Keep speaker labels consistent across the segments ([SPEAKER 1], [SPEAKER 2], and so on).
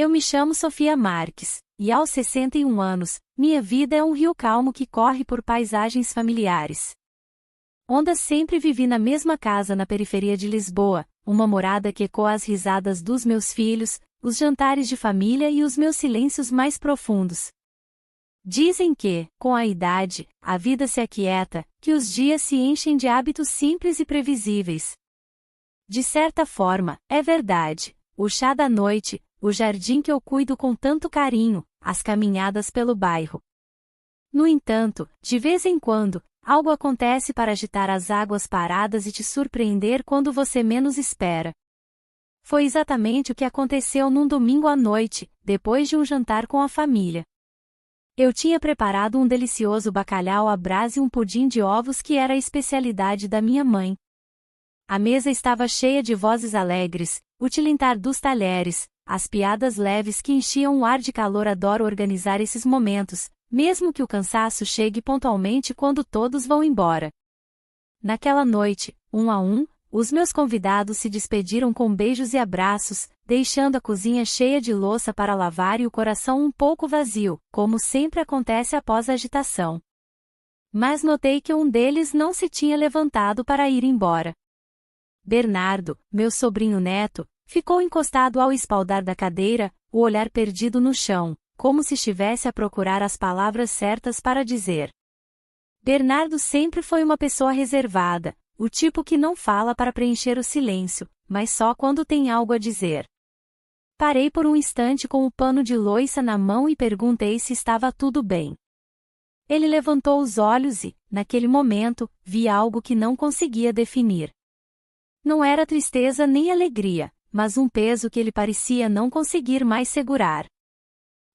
[SPEAKER 1] Eu me chamo Sofia Marques, e aos 61 anos, minha vida é um rio calmo que corre por paisagens familiares. Onde sempre vivi na mesma casa na periferia de Lisboa, uma morada que ecoa as risadas dos meus filhos, os jantares de família e os meus silêncios mais profundos. Dizem que, com a idade, a vida se aquieta, que os dias se enchem de hábitos simples e previsíveis. De certa forma, é verdade. O chá da noite, o jardim que eu cuido com tanto carinho, as caminhadas pelo bairro. No entanto, de vez em quando, algo acontece para agitar as águas paradas e te surpreender quando você menos espera. Foi exatamente o que aconteceu num domingo à noite, depois de um jantar com a família. Eu tinha preparado um delicioso bacalhau à brasa e um pudim de ovos que era a especialidade da minha mãe. A mesa estava cheia de vozes alegres, o tilintar dos talheres, as piadas leves que enchiam o ar de calor. Adoro organizar esses momentos, mesmo que o cansaço chegue pontualmente quando todos vão embora. Naquela noite, um a um, os meus convidados se despediram com beijos e abraços, deixando a cozinha cheia de louça para lavar e o coração um pouco vazio, como sempre acontece após a agitação. Mas notei que um deles não se tinha levantado para ir embora. Bernardo, meu sobrinho neto, ficou encostado ao espaldar da cadeira, o olhar perdido no chão, como se estivesse a procurar as palavras certas para dizer. Bernardo sempre foi uma pessoa reservada, o tipo que não fala para preencher o silêncio, mas só quando tem algo a dizer. Parei por um instante com o pano de louça na mão e perguntei se estava tudo bem. Ele levantou os olhos e, naquele momento, vi algo que não conseguia definir. Não era tristeza nem alegria, mas um peso que ele parecia não conseguir mais segurar.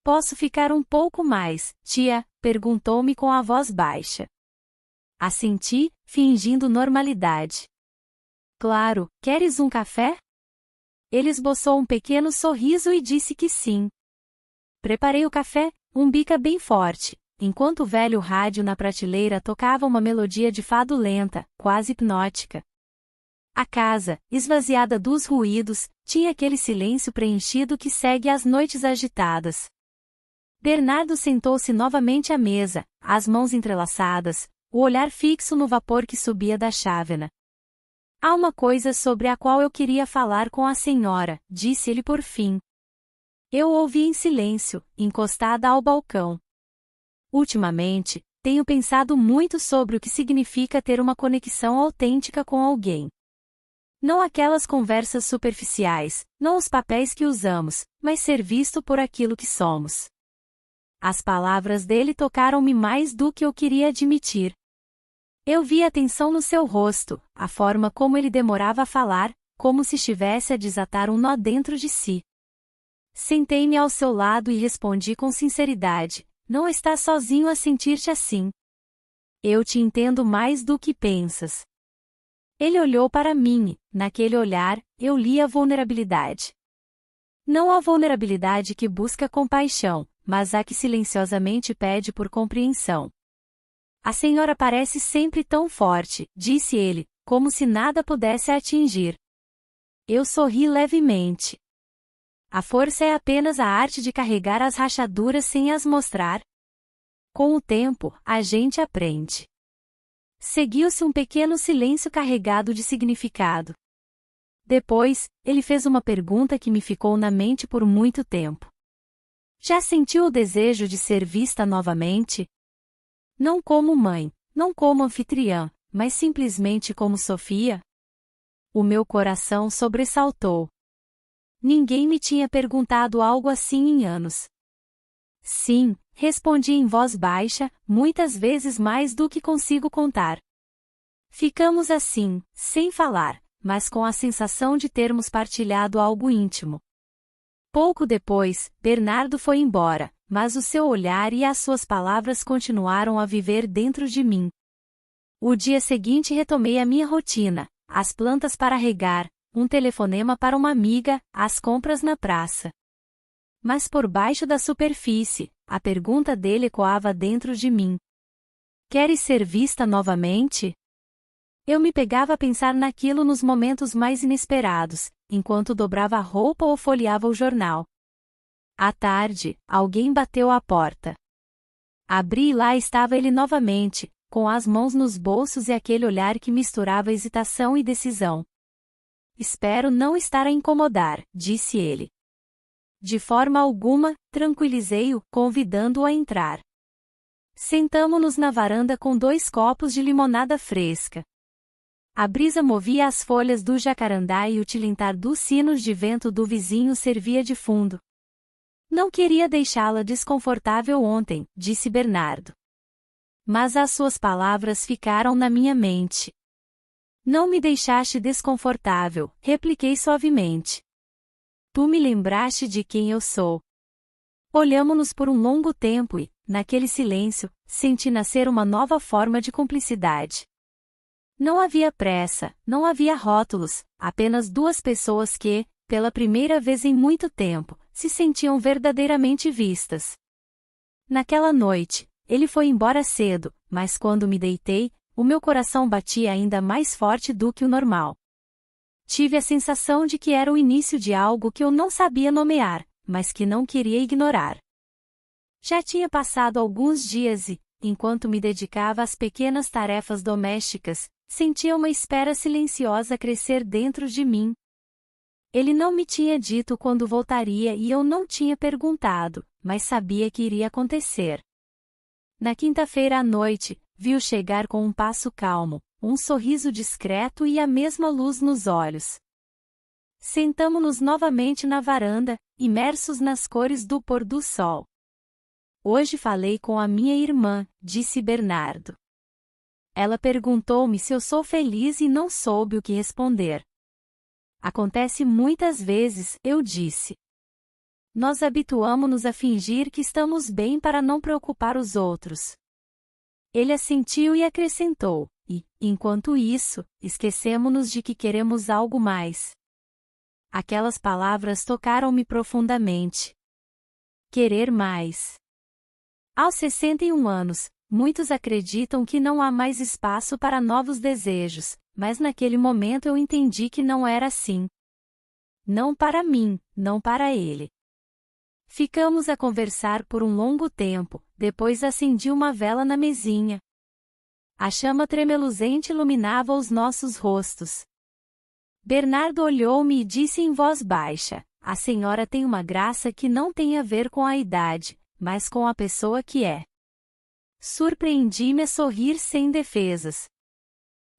[SPEAKER 1] Posso ficar um pouco mais, tia? Perguntou-me com a voz baixa. Assenti, fingindo normalidade. Claro, queres um café? Ele esboçou um pequeno sorriso e disse que sim. Preparei o café, um bica bem forte, enquanto o velho rádio na prateleira tocava uma melodia de fado lenta, quase hipnótica. A casa, esvaziada dos ruídos, tinha aquele silêncio preenchido que segue as noites agitadas. Bernardo sentou-se novamente à mesa, as mãos entrelaçadas, o olhar fixo no vapor que subia da chávena. Há uma coisa sobre a qual eu queria falar com a senhora, disse ele por fim. Eu ouvi em silêncio, encostada ao balcão. Ultimamente, tenho pensado muito sobre o que significa ter uma conexão autêntica com alguém. Não aquelas conversas superficiais, não os papéis que usamos, mas ser visto por aquilo que somos. As palavras dele tocaram-me mais do que eu queria admitir. Eu vi a tensão no seu rosto, a forma como ele demorava a falar, como se estivesse a desatar um nó dentro de si. Sentei-me ao seu lado e respondi com sinceridade: não estás sozinho a sentir-te assim. Eu te entendo mais do que pensas. Ele olhou para mim, naquele olhar, eu li a vulnerabilidade. Não a vulnerabilidade que busca compaixão, mas a que silenciosamente pede por compreensão. A senhora parece sempre tão forte, disse ele, como se nada pudesse a atingir. Eu sorri levemente. A força é apenas a arte de carregar as rachaduras sem as mostrar. Com o tempo, a gente aprende. Seguiu-se um pequeno silêncio carregado de significado. Depois, ele fez uma pergunta que me ficou na mente por muito tempo. Já sentiu o desejo de ser vista novamente? Não como mãe, não como anfitriã, mas simplesmente como Sofia? O meu coração sobressaltou. Ninguém me tinha perguntado algo assim em anos. Sim, respondi em voz baixa, muitas vezes mais do que consigo contar. Ficamos assim, sem falar, mas com a sensação de termos partilhado algo íntimo. Pouco depois, Bernardo foi embora, mas o seu olhar e as suas palavras continuaram a viver dentro de mim. O dia seguinte retomei a minha rotina, as plantas para regar, um telefonema para uma amiga, as compras na praça. Mas por baixo da superfície, a pergunta dele ecoava dentro de mim. Queres ser vista novamente? Eu me pegava a pensar naquilo nos momentos mais inesperados, enquanto dobrava a roupa ou folheava o jornal. À tarde, alguém bateu à porta. Abri e lá estava ele novamente, com as mãos nos bolsos e aquele olhar que misturava hesitação e decisão. Espero não estar a incomodar, disse ele. De forma alguma, tranquilizei-o, convidando-o a entrar. Sentamo-nos na varanda com 2 copos de limonada fresca. A brisa movia as folhas do jacarandá e o tilintar dos sinos de vento do vizinho servia de fundo. Não queria deixá-la desconfortável ontem, disse Bernardo. Mas as suas palavras ficaram na minha mente. Não me deixaste desconfortável, repliquei suavemente. Tu me lembraste de quem eu sou. Olhamo-nos por um longo tempo e, naquele silêncio, senti nascer uma nova forma de cumplicidade. Não havia pressa, não havia rótulos, apenas 2 pessoas que, pela primeira vez em muito tempo, se sentiam verdadeiramente vistas. Naquela noite, ele foi embora cedo, mas quando me deitei, o meu coração batia ainda mais forte do que o normal. Tive a sensação de que era o início de algo que eu não sabia nomear, mas que não queria ignorar. Já tinha passado alguns dias e, enquanto me dedicava às pequenas tarefas domésticas, sentia uma espera silenciosa crescer dentro de mim. Ele não me tinha dito quando voltaria e eu não tinha perguntado, mas sabia que iria acontecer. Na quinta-feira à noite, vi-o chegar com um passo calmo, um sorriso discreto e a mesma luz nos olhos. Sentamo-nos novamente na varanda, imersos nas cores do pôr do sol. Hoje falei com a minha irmã, disse Bernardo. Ela perguntou-me se eu sou feliz e não soube o que responder. Acontece muitas vezes, eu disse. Nós habituamo-nos a fingir que estamos bem para não preocupar os outros. Ele assentiu e acrescentou, e, enquanto isso, esquecemo-nos de que queremos algo mais. Aquelas palavras tocaram-me profundamente. Querer mais. Aos 61 anos, muitos acreditam que não há mais espaço para novos desejos, mas naquele momento eu entendi que não era assim. Não para mim, não para ele. Ficamos a conversar por um longo tempo, depois acendi uma vela na mesinha. A chama tremeluzente iluminava os nossos rostos. Bernardo olhou-me e disse em voz baixa: a senhora tem uma graça que não tem a ver com a idade, mas com a pessoa que é. Surpreendi-me a sorrir sem defesas.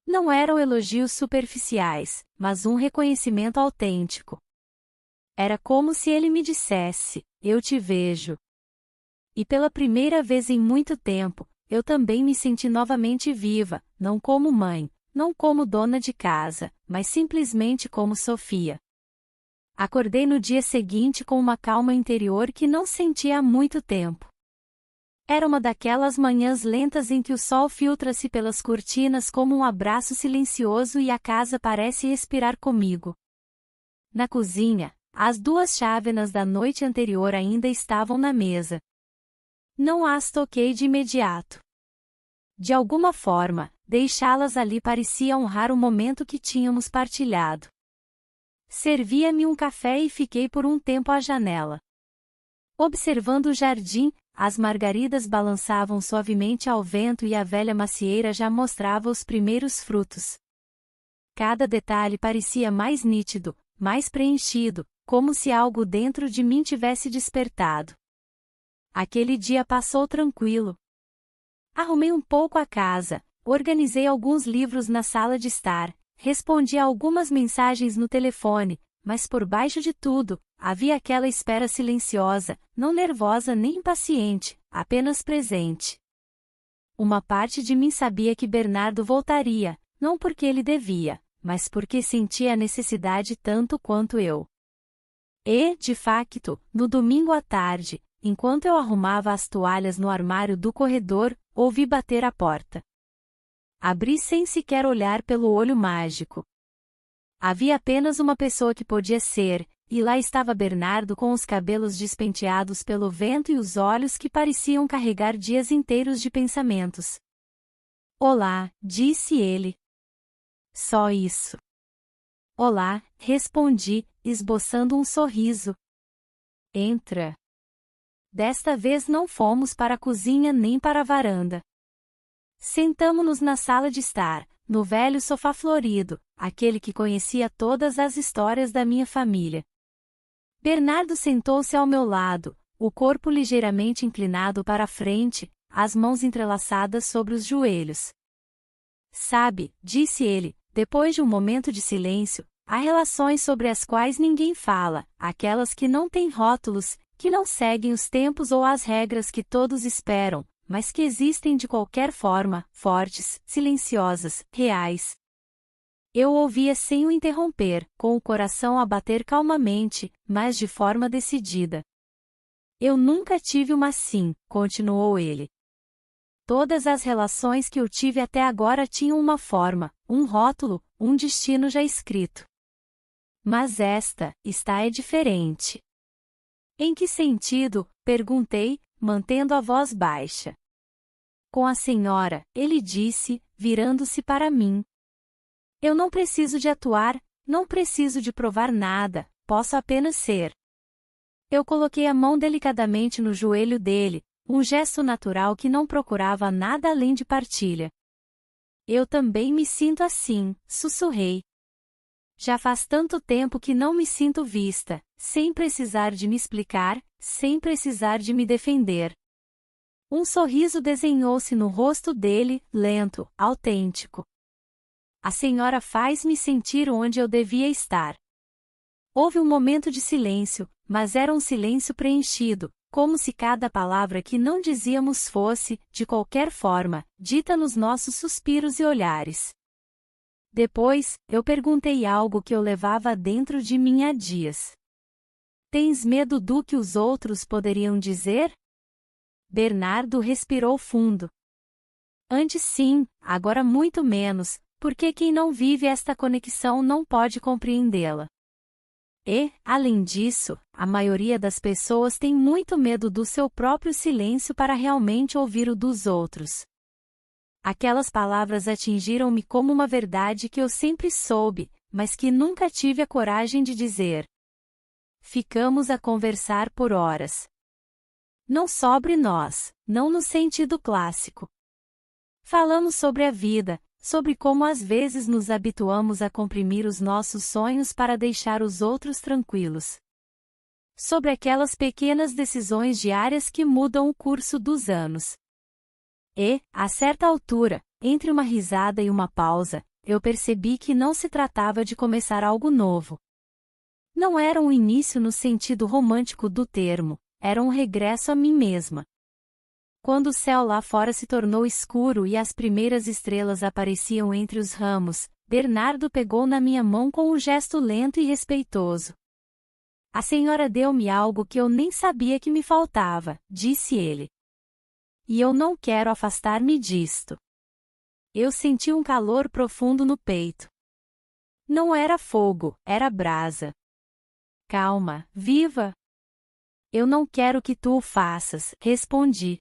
[SPEAKER 1] Não eram elogios superficiais, mas um reconhecimento autêntico. Era como se ele me dissesse: eu te vejo. E pela primeira vez em muito tempo, eu também me senti novamente viva, não como mãe, não como dona de casa, mas simplesmente como Sofia. Acordei no dia seguinte com uma calma interior que não sentia há muito tempo. Era uma daquelas manhãs lentas em que o sol filtra-se pelas cortinas como um abraço silencioso e a casa parece respirar comigo. Na cozinha, as 2 chávenas da noite anterior ainda estavam na mesa. Não as toquei de imediato. De alguma forma, deixá-las ali parecia honrar o momento que tínhamos partilhado. Servia-me um café e fiquei por um tempo à janela. Observando o jardim, as margaridas balançavam suavemente ao vento e a velha macieira já mostrava os primeiros frutos. Cada detalhe parecia mais nítido, mais preenchido, como se algo dentro de mim tivesse despertado. Aquele dia passou tranquilo. Arrumei um pouco a casa, organizei alguns livros na sala de estar, respondi a algumas mensagens no telefone, mas por baixo de tudo, havia aquela espera silenciosa, não nervosa nem impaciente, apenas presente. Uma parte de mim sabia que Bernardo voltaria, não porque ele devia, mas porque sentia a necessidade tanto quanto eu. E, de facto, no domingo à tarde, enquanto eu arrumava as toalhas no armário do corredor, ouvi bater à porta. Abri sem sequer olhar pelo olho mágico. Havia apenas uma pessoa que podia ser, e lá estava Bernardo com os cabelos despenteados pelo vento e os olhos que pareciam carregar dias inteiros de pensamentos. Olá, disse ele. Só isso. Olá, respondi, esboçando um sorriso. Entra. desta vez não fomos para a cozinha nem para a varanda. Sentamo-nos na sala de estar, no velho sofá florido, aquele que conhecia todas as histórias da minha família. Bernardo sentou-se ao meu lado, o corpo ligeiramente inclinado para a frente, as mãos entrelaçadas sobre os joelhos. Sabe, disse ele, depois de um momento de silêncio, há relações sobre as quais ninguém fala, aquelas que não têm rótulos, que não seguem os tempos ou as regras que todos esperam, mas que existem de qualquer forma, fortes, silenciosas, reais. Eu ouvia sem o interromper, com o coração a bater calmamente, mas de forma decidida. Eu nunca tive uma assim, continuou ele. Todas as relações que eu tive até agora tinham uma forma, um rótulo, um destino já escrito. Mas esta é diferente. Em que sentido? Perguntei, mantendo a voz baixa. Com a senhora, ele disse, virando-se para mim. Eu não preciso de atuar, não preciso de provar nada, posso apenas ser. Eu coloquei a mão delicadamente no joelho dele, um gesto natural que não procurava nada além de partilha. Eu também me sinto assim, sussurrei. Já faz tanto tempo que não me sinto vista, sem precisar de me explicar, sem precisar de me defender. Um sorriso desenhou-se no rosto dele, lento, autêntico. A senhora faz-me sentir onde eu devia estar. Houve um momento de silêncio, mas era um silêncio preenchido, como se cada palavra que não dizíamos fosse, de qualquer forma, dita nos nossos suspiros e olhares. Depois, eu perguntei algo que eu levava dentro de mim há dias. Tens medo do que os outros poderiam dizer? Bernardo respirou fundo. Antes sim, agora muito menos, porque quem não vive esta conexão não pode compreendê-la. E, além disso, a maioria das pessoas tem muito medo do seu próprio silêncio para realmente ouvir o dos outros. Aquelas palavras atingiram-me como uma verdade que eu sempre soube, mas que nunca tive a coragem de dizer. Ficamos a conversar por horas. Não sobre nós, não no sentido clássico. Falamos sobre a vida, sobre como às vezes nos habituamos a comprimir os nossos sonhos para deixar os outros tranquilos. Sobre aquelas pequenas decisões diárias que mudam o curso dos anos. E, a certa altura, entre uma risada e uma pausa, eu percebi que não se tratava de começar algo novo. Não era um início no sentido romântico do termo, era um regresso a mim mesma. Quando o céu lá fora se tornou escuro e as primeiras estrelas apareciam entre os ramos, Bernardo pegou na minha mão com um gesto lento e respeitoso. A senhora deu-me algo que eu nem sabia que me faltava, disse ele. E eu não quero afastar-me disto. Eu senti um calor profundo no peito. Não era fogo, era brasa. Calma, viva. Eu não quero que tu o faças, respondi.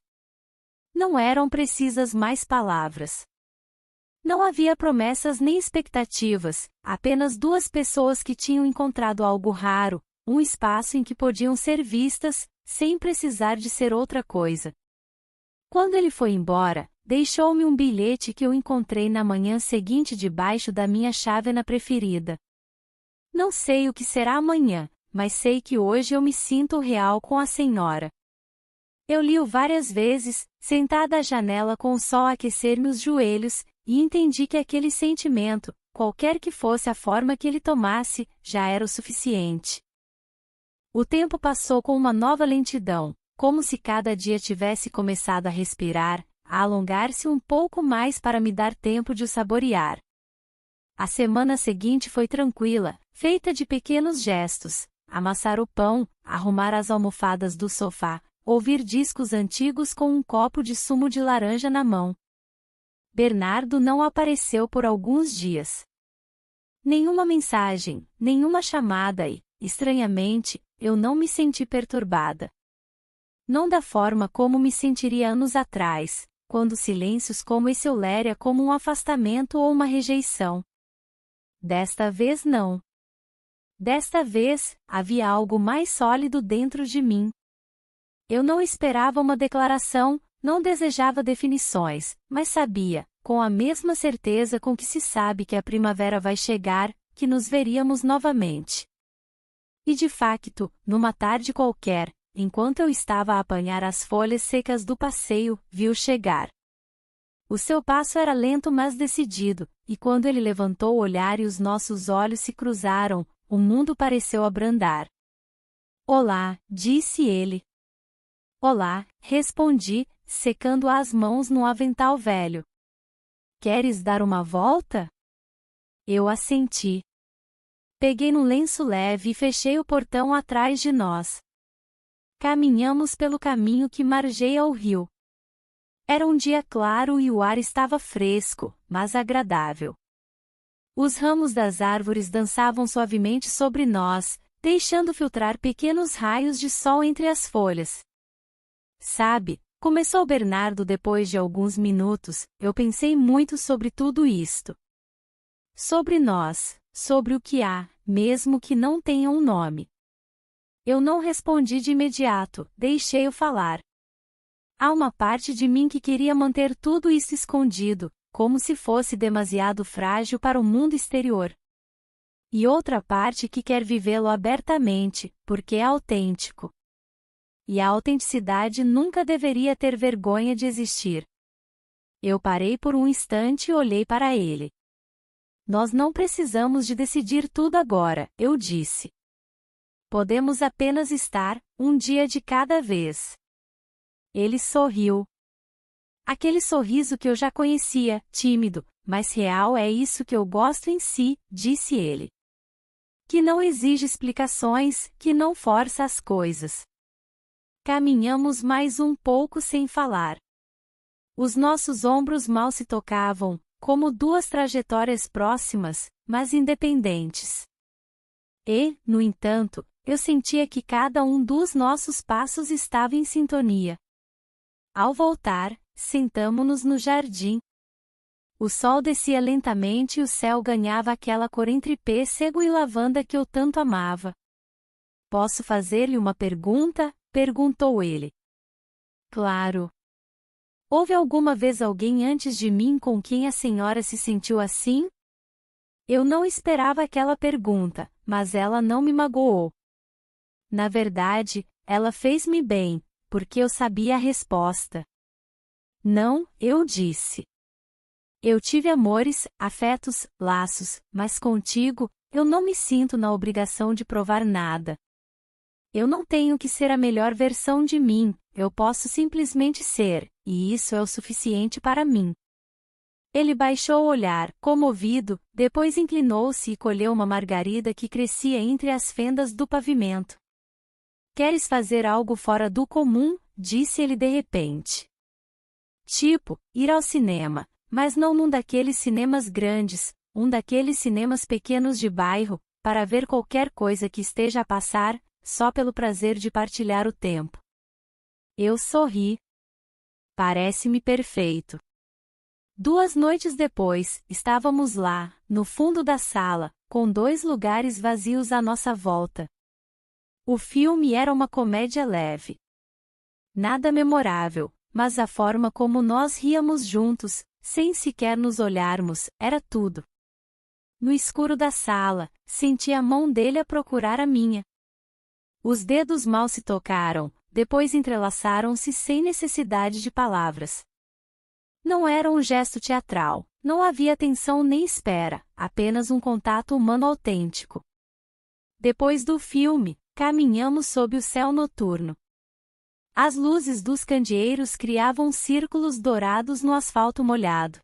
[SPEAKER 1] Não eram precisas mais palavras. Não havia promessas nem expectativas, apenas duas pessoas que tinham encontrado algo raro, um espaço em que podiam ser vistas, sem precisar de ser outra coisa. Quando ele foi embora, deixou-me um bilhete que eu encontrei na manhã seguinte debaixo da minha chávena preferida. Não sei o que será amanhã, mas sei que hoje eu me sinto real com a senhora. Eu li-o várias vezes, sentada à janela com o sol a aquecer-me os joelhos, e entendi que aquele sentimento, qualquer que fosse a forma que ele tomasse, já era o suficiente. O tempo passou com uma nova lentidão, como se cada dia tivesse começado a respirar, a alongar-se um pouco mais para me dar tempo de o saborear. A semana seguinte foi tranquila, feita de pequenos gestos, amassar o pão, arrumar as almofadas do sofá, ouvir discos antigos com um copo de sumo de laranja na mão. Bernardo não apareceu por alguns dias. Nenhuma mensagem, nenhuma chamada e, estranhamente, eu não me senti perturbada. Não da forma como me sentiria anos atrás, quando silêncios como esse eu leria como um afastamento ou uma rejeição. Desta vez não. Desta vez, havia algo mais sólido dentro de mim. Eu não esperava uma declaração, não desejava definições, mas sabia, com a mesma certeza com que se sabe que a primavera vai chegar, que nos veríamos novamente. E de facto, numa tarde qualquer, enquanto eu estava a apanhar as folhas secas do passeio, vi-o chegar. O seu passo era lento mas decidido, e quando ele levantou o olhar e os nossos olhos se cruzaram, o mundo pareceu abrandar. Olá, disse ele. Olá, respondi, secando as mãos no avental velho. Queres dar uma volta? Eu assenti. Peguei no lenço leve e fechei o portão atrás de nós. Caminhamos pelo caminho que margeia o rio. Era um dia claro e o ar estava fresco, mas agradável. Os ramos das árvores dançavam suavemente sobre nós, deixando filtrar pequenos raios de sol entre as folhas. Sabe, começou Bernardo depois de alguns minutos, eu pensei muito sobre tudo isto. Sobre nós, sobre o que há, mesmo que não tenha um nome. Eu não respondi de imediato, deixei-o falar. Há uma parte de mim que queria manter tudo isso escondido, como se fosse demasiado frágil para o mundo exterior. E outra parte que quer vivê-lo abertamente, porque é autêntico. E a autenticidade nunca deveria ter vergonha de existir. Eu parei por um instante e olhei para ele. Nós não precisamos de decidir tudo agora, eu disse. Podemos apenas estar, um dia de cada vez. Ele sorriu. Aquele sorriso que eu já conhecia, tímido, mas real é isso que eu gosto em si, disse ele. Que não exige explicações, que não força as coisas. Caminhamos mais um pouco sem falar. Os nossos ombros mal se tocavam, como duas trajetórias próximas, mas independentes. E, no entanto, eu sentia que cada um dos nossos passos estava em sintonia. Ao voltar, sentamo-nos no jardim. O sol descia lentamente e o céu ganhava aquela cor entre pêssego e lavanda que eu tanto amava. Posso fazer-lhe uma pergunta? Perguntou ele. Claro. Houve alguma vez alguém antes de mim com quem a senhora se sentiu assim? Eu não esperava aquela pergunta, mas ela não me magoou. Na verdade, ela fez-me bem, porque eu sabia a resposta. Não, eu disse. Eu tive amores, afetos, laços, mas contigo, eu não me sinto na obrigação de provar nada. Eu não tenho que ser a melhor versão de mim, eu posso simplesmente ser, e isso é o suficiente para mim. Ele baixou o olhar, comovido, depois inclinou-se e colheu uma margarida que crescia entre as fendas do pavimento. Queres fazer algo fora do comum? Disse ele de repente. Tipo, ir ao cinema, mas não num daqueles cinemas grandes, um daqueles cinemas pequenos de bairro, para ver qualquer coisa que esteja a passar, só pelo prazer de partilhar o tempo. Eu sorri. Parece-me perfeito. 2 noites depois, estávamos lá, no fundo da sala, com 2 lugares vazios à nossa volta. O filme era uma comédia leve. Nada memorável, mas a forma como nós ríamos juntos, sem sequer nos olharmos, era tudo. No escuro da sala, senti a mão dele a procurar a minha. Os dedos mal se tocaram, depois entrelaçaram-se sem necessidade de palavras. Não era um gesto teatral, não havia tensão nem espera, apenas um contato humano autêntico. Depois do filme, caminhamos sob o céu noturno. As luzes dos candeeiros criavam círculos dourados no asfalto molhado.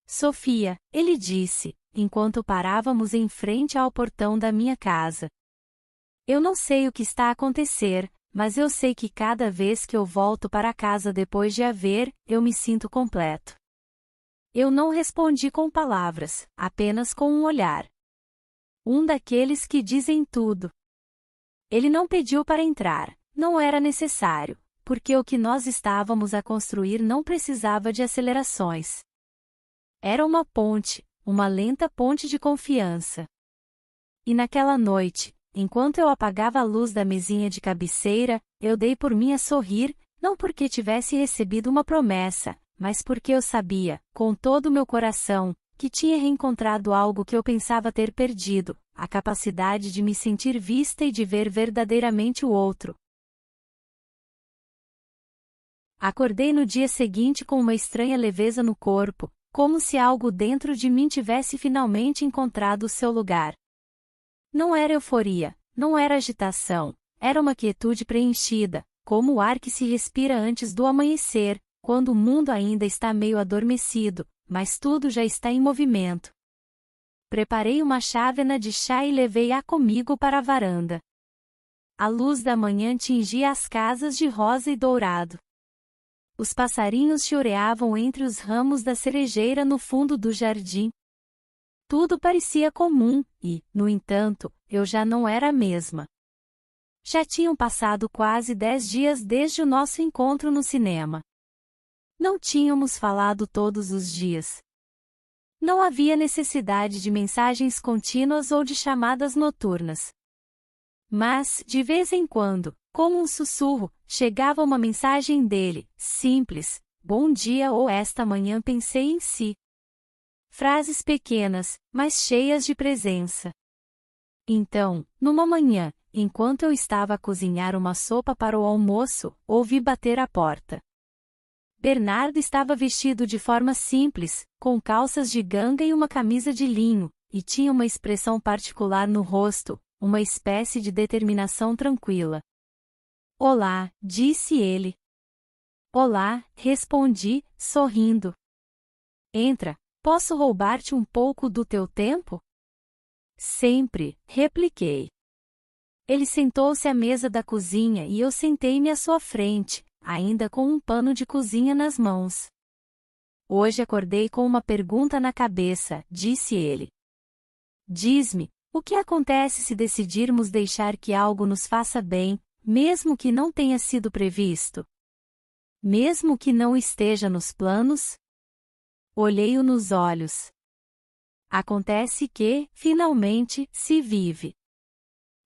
[SPEAKER 1] Sofia, ele disse, enquanto parávamos em frente ao portão da minha casa. Eu não sei o que está a acontecer, mas eu sei que cada vez que eu volto para casa depois de a ver, eu me sinto completo. Eu não respondi com palavras, apenas com um olhar. Um daqueles que dizem tudo. Ele não pediu para entrar, não era necessário, porque o que nós estávamos a construir não precisava de acelerações. Era uma ponte, uma lenta ponte de confiança. E naquela noite, enquanto eu apagava a luz da mesinha de cabeceira, eu dei por mim a sorrir, não porque tivesse recebido uma promessa, mas porque eu sabia, com todo o meu coração, que tinha reencontrado algo que eu pensava ter perdido, a capacidade de me sentir vista e de ver verdadeiramente o outro. Acordei no dia seguinte com uma estranha leveza no corpo, como se algo dentro de mim tivesse finalmente encontrado o seu lugar. Não era euforia, não era agitação, era uma quietude preenchida, como o ar que se respira antes do amanhecer, quando o mundo ainda está meio adormecido, mas tudo já está em movimento. Preparei uma chávena de chá e levei-a comigo para a varanda. A luz da manhã tingia as casas de rosa e dourado. Os passarinhos choreavam entre os ramos da cerejeira no fundo do jardim. Tudo parecia comum, e, no entanto, eu já não era a mesma. Já tinham passado quase 10 dias desde o nosso encontro no cinema. Não tínhamos falado todos os dias. Não havia necessidade de mensagens contínuas ou de chamadas noturnas. Mas, de vez em quando, como um sussurro, chegava uma mensagem dele, simples: "Bom dia" ou "Esta manhã pensei em si". Frases pequenas, mas cheias de presença. Então, numa manhã, enquanto eu estava a cozinhar uma sopa para o almoço, ouvi bater à porta. Bernardo estava vestido de forma simples, com calças de ganga e uma camisa de linho, e tinha uma expressão particular no rosto, uma espécie de determinação tranquila. "Olá", disse ele. "Olá", respondi, sorrindo. "Entra, posso roubar-te um pouco do teu tempo?" "Sempre", repliquei. Ele sentou-se à mesa da cozinha e eu sentei-me à sua frente, ainda com um pano de cozinha nas mãos. "Hoje acordei com uma pergunta na cabeça", disse ele. "Diz-me, o que acontece se decidirmos deixar que algo nos faça bem, mesmo que não tenha sido previsto? Mesmo que não esteja nos planos?" Olhei-o nos olhos. "Acontece que, finalmente, se vive."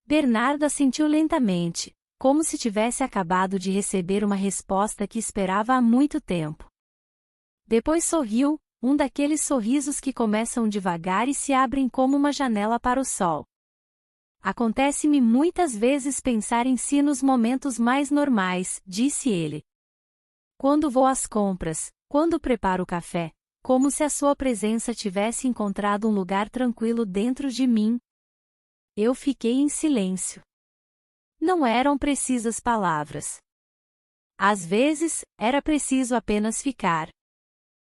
[SPEAKER 1] Bernardo assentiu lentamente, como se tivesse acabado de receber uma resposta que esperava há muito tempo. Depois sorriu, um daqueles sorrisos que começam devagar e se abrem como uma janela para o sol. "Acontece-me muitas vezes pensar em si nos momentos mais normais", disse ele. "Quando vou às compras, quando preparo o café, como se a sua presença tivesse encontrado um lugar tranquilo dentro de mim." Eu fiquei em silêncio. Não eram precisas palavras. Às vezes, era preciso apenas ficar.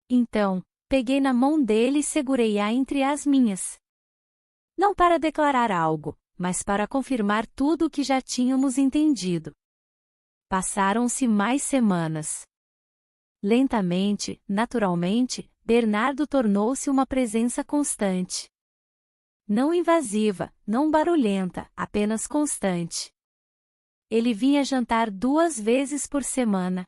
[SPEAKER 1] Então, peguei na mão dele e segurei-a entre as minhas. Não para declarar algo, mas para confirmar tudo o que já tínhamos entendido. Passaram-se mais semanas. Lentamente, naturalmente, Bernardo tornou-se uma presença constante. Não invasiva, não barulhenta, apenas constante. Ele vinha jantar 2 vezes por semana.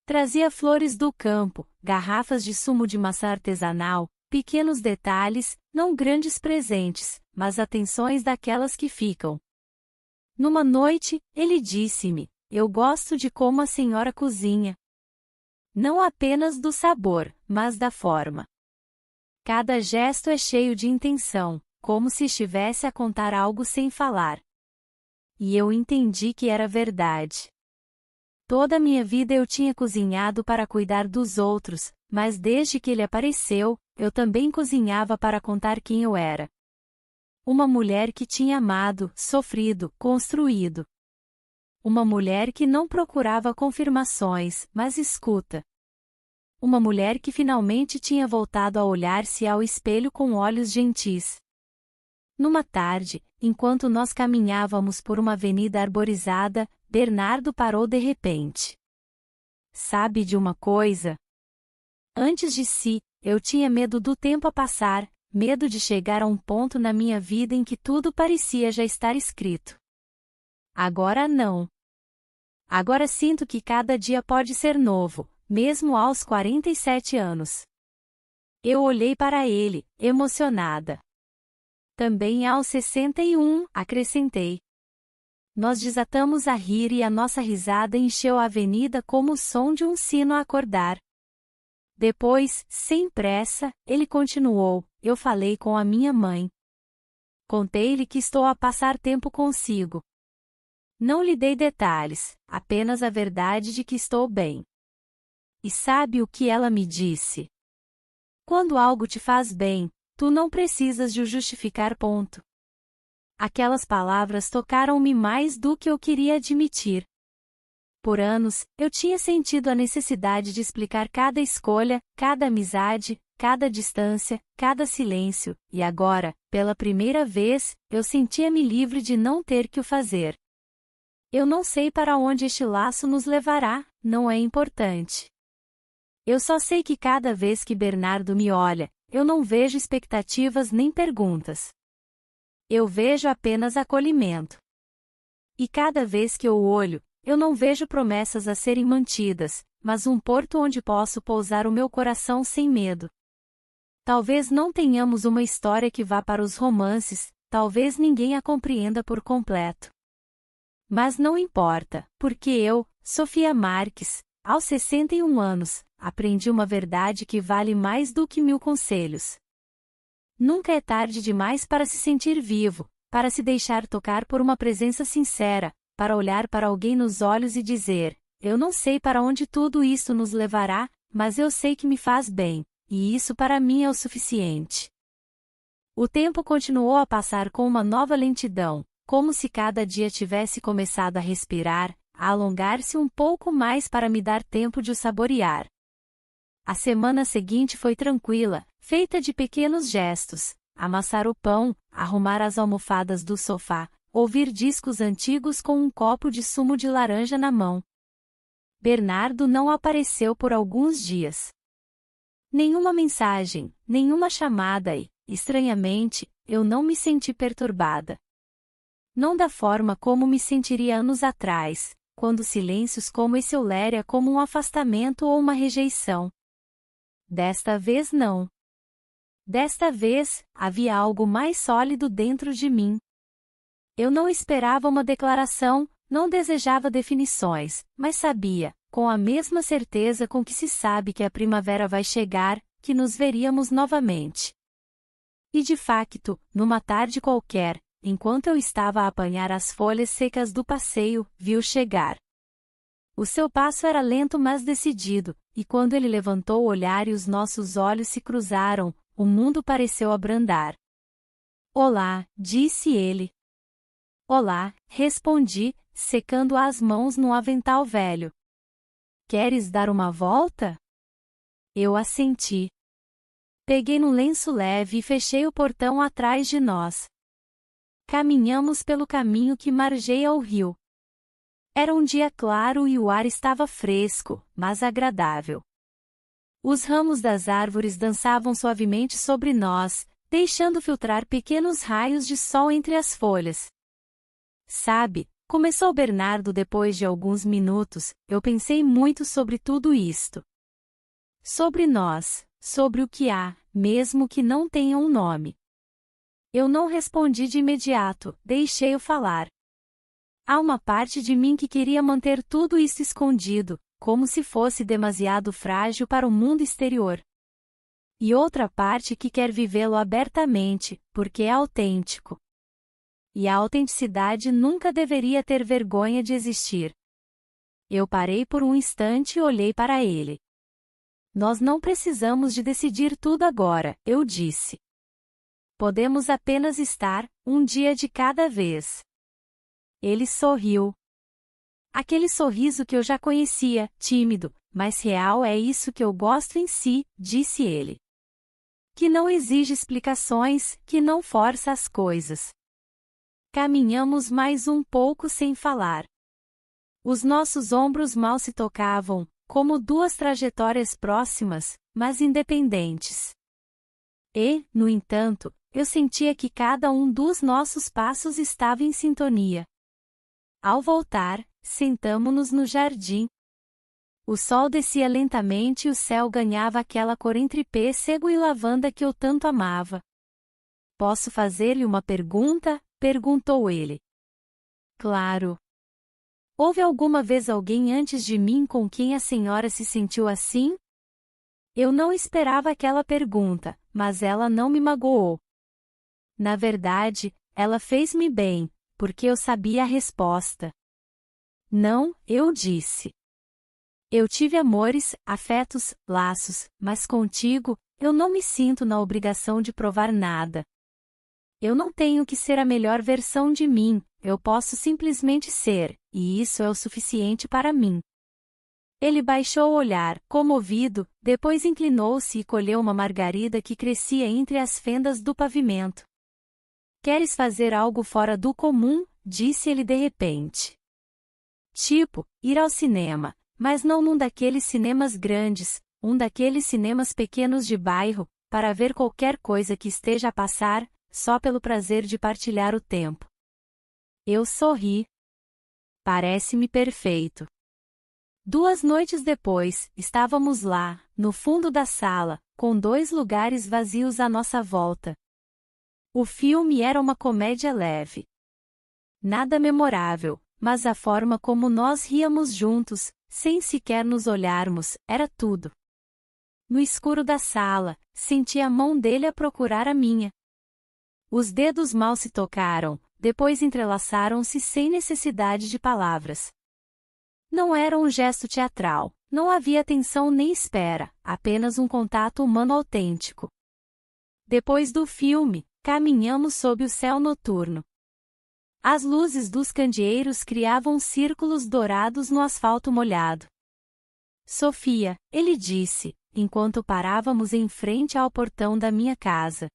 [SPEAKER 1] Trazia flores do campo, garrafas de sumo de maçã artesanal, pequenos detalhes, não grandes presentes, mas atenções daquelas que ficam. Numa noite, ele disse-me: "Eu gosto de como a senhora cozinha. Não apenas do sabor, mas da forma. Cada gesto é cheio de intenção, como se estivesse a contar algo sem falar." E eu entendi que era verdade. Toda a minha vida eu tinha cozinhado para cuidar dos outros, mas desde que ele apareceu, eu também cozinhava para contar quem eu era. Uma mulher que tinha amado, sofrido, construído. Uma mulher que não procurava confirmações, mas escuta. Uma mulher que finalmente tinha voltado a olhar-se ao espelho com olhos gentis. Numa tarde, enquanto nós caminhávamos por uma avenida arborizada, Bernardo parou de repente. "Sabe de uma coisa? Antes de si, eu tinha medo do tempo a passar, medo de chegar a um ponto na minha vida em que tudo parecia já estar escrito. Agora não. Agora sinto que cada dia pode ser novo, mesmo aos 47 anos." Eu olhei para ele, emocionada. Também aos 61, acrescentei. Nós desatamos a rir e a nossa risada encheu a avenida como o som de um sino a acordar. Depois, sem pressa, ele continuou: eu falei com a minha mãe. Contei-lhe que estou a passar tempo consigo. Não lhe dei detalhes, apenas a verdade de que estou bem. E sabe o que ela me disse? Quando algo te faz bem, tu não precisas de o justificar. Ponto. Aquelas palavras tocaram-me mais do que eu queria admitir. Por anos, eu tinha sentido a necessidade de explicar cada escolha, cada amizade, cada distância, cada silêncio, e agora, pela primeira vez, eu sentia-me livre de não ter que o fazer. Eu não sei para onde este laço nos levará, não é importante. Eu só sei que cada vez que Bernardo me olha, eu não vejo expectativas nem perguntas. Eu vejo apenas acolhimento. E cada vez que eu o olho, eu não vejo promessas a serem mantidas, mas um porto onde posso pousar o meu coração sem medo. Talvez não tenhamos uma história que vá para os romances, talvez ninguém a compreenda por completo. Mas não importa, porque eu, Sofia Marques, aos 61 anos, aprendi uma verdade que vale mais do que 1000 conselhos. Nunca é tarde demais para se sentir vivo, para se deixar tocar por uma presença sincera, para olhar para alguém nos olhos e dizer: eu não sei para onde tudo isso nos levará, mas eu sei que me faz bem, e isso para mim é o suficiente. O tempo continuou a passar com uma nova lentidão, como se cada dia tivesse começado a respirar, a alongar-se um pouco mais para me dar tempo de o saborear. A semana seguinte foi tranquila, feita de pequenos gestos: amassar o pão, arrumar as almofadas do sofá, ouvir discos antigos com um copo de sumo de laranja na mão. Bernardo não apareceu por alguns dias. Nenhuma mensagem, nenhuma chamada e, estranhamente, eu não me senti perturbada. Não da forma como me sentiria anos atrás, quando silêncios como esse eu leria como um afastamento ou uma rejeição. Desta vez não. Desta vez, havia algo mais sólido dentro de mim. Eu não esperava uma declaração, não desejava definições, mas sabia, com a mesma certeza com que se sabe que a primavera vai chegar, que nos veríamos novamente. E de facto, numa tarde qualquer, enquanto eu estava a apanhar as folhas secas do passeio, vi-o chegar. O seu passo era lento mas decidido, e quando ele levantou o olhar e os nossos olhos se cruzaram, o mundo pareceu abrandar. Olá, disse ele. Olá, respondi, secando as mãos num avental velho. Queres dar uma volta? Eu assenti. Peguei no lenço leve e fechei o portão atrás de nós. Caminhamos pelo caminho que margeia o rio. Era um dia claro e o ar estava fresco, mas agradável. Os ramos das árvores dançavam suavemente sobre nós, deixando filtrar pequenos raios de sol entre as folhas. Sabe, começou Bernardo depois de alguns minutos, eu pensei muito sobre tudo isto. Sobre nós, sobre o que há, mesmo que não tenha um nome. Eu não respondi de imediato, deixei-o falar. Há uma parte de mim que queria manter tudo isso escondido, como se fosse demasiado frágil para o mundo exterior. E outra parte que quer vivê-lo abertamente, porque é autêntico. E a autenticidade nunca deveria ter vergonha de existir. Eu parei por um instante e olhei para ele. Nós não precisamos de decidir tudo agora, eu disse. Podemos apenas estar, um dia de cada vez. Ele sorriu. Aquele sorriso que eu já conhecia, tímido, mas real, é isso que eu gosto em si, disse ele. Que não exige explicações, que não força as coisas. Caminhamos mais um pouco sem falar. Os nossos ombros mal se tocavam, como duas trajetórias próximas, mas independentes. E, no entanto, eu sentia que cada um dos nossos passos estava em sintonia. Ao voltar, sentamo-nos no jardim. O sol descia lentamente e o céu ganhava aquela cor entre pêssego e lavanda que eu tanto amava. Posso fazer-lhe uma pergunta? Perguntou ele. Claro. Houve alguma vez alguém antes de mim com quem a senhora se sentiu assim? Eu não esperava aquela pergunta, mas ela não me magoou. Na verdade, ela fez-me bem, porque eu sabia a resposta. Não, eu disse. Eu tive amores, afetos, laços, mas contigo, eu não me sinto na obrigação de provar nada. Eu não tenho que ser a melhor versão de mim, eu posso simplesmente ser, e isso é o suficiente para mim. Ele baixou o olhar, comovido, depois inclinou-se e colheu uma margarida que crescia entre as fendas do pavimento. Queres fazer algo fora do comum? Disse ele de repente. Tipo, ir ao cinema, mas não num daqueles cinemas grandes, um daqueles cinemas pequenos de bairro, para ver qualquer coisa que esteja a passar, só pelo prazer de partilhar o tempo. Eu sorri. Parece-me perfeito. 2 noites depois, estávamos lá, no fundo da sala, com 2 lugares vazios à nossa volta. O filme era uma comédia leve. Nada memorável, mas a forma como nós ríamos juntos, sem sequer nos olharmos, era tudo. No escuro da sala, senti a mão dele a procurar a minha. Os dedos mal se tocaram, depois entrelaçaram-se sem necessidade de palavras. Não era um gesto teatral, não havia tensão nem espera, apenas um contato humano autêntico. Depois do filme, caminhamos sob o céu noturno. As luzes dos candeeiros criavam círculos dourados no asfalto molhado. Sofia, ele disse, enquanto parávamos em frente ao portão da minha casa.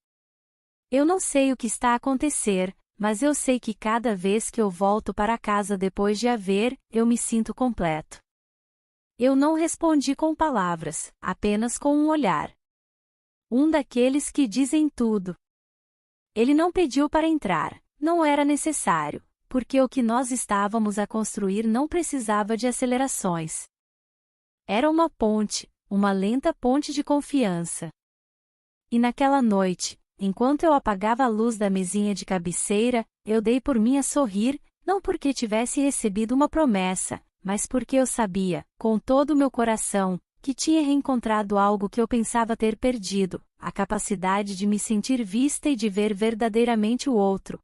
[SPEAKER 1] Eu não sei o que está a acontecer, mas eu sei que cada vez que eu volto para casa depois de a ver, eu me sinto completo. Eu não respondi com palavras, apenas com um olhar. Um daqueles que dizem tudo. Ele não pediu para entrar, não era necessário, porque o que nós estávamos a construir não precisava de acelerações. Era uma ponte, uma lenta ponte de confiança. E naquela noite, enquanto eu apagava a luz da mesinha de cabeceira, eu dei por mim a sorrir, não porque tivesse recebido uma promessa, mas porque eu sabia, com todo o meu coração, que tinha reencontrado algo que eu pensava ter perdido, a capacidade de me sentir vista e de ver verdadeiramente o outro,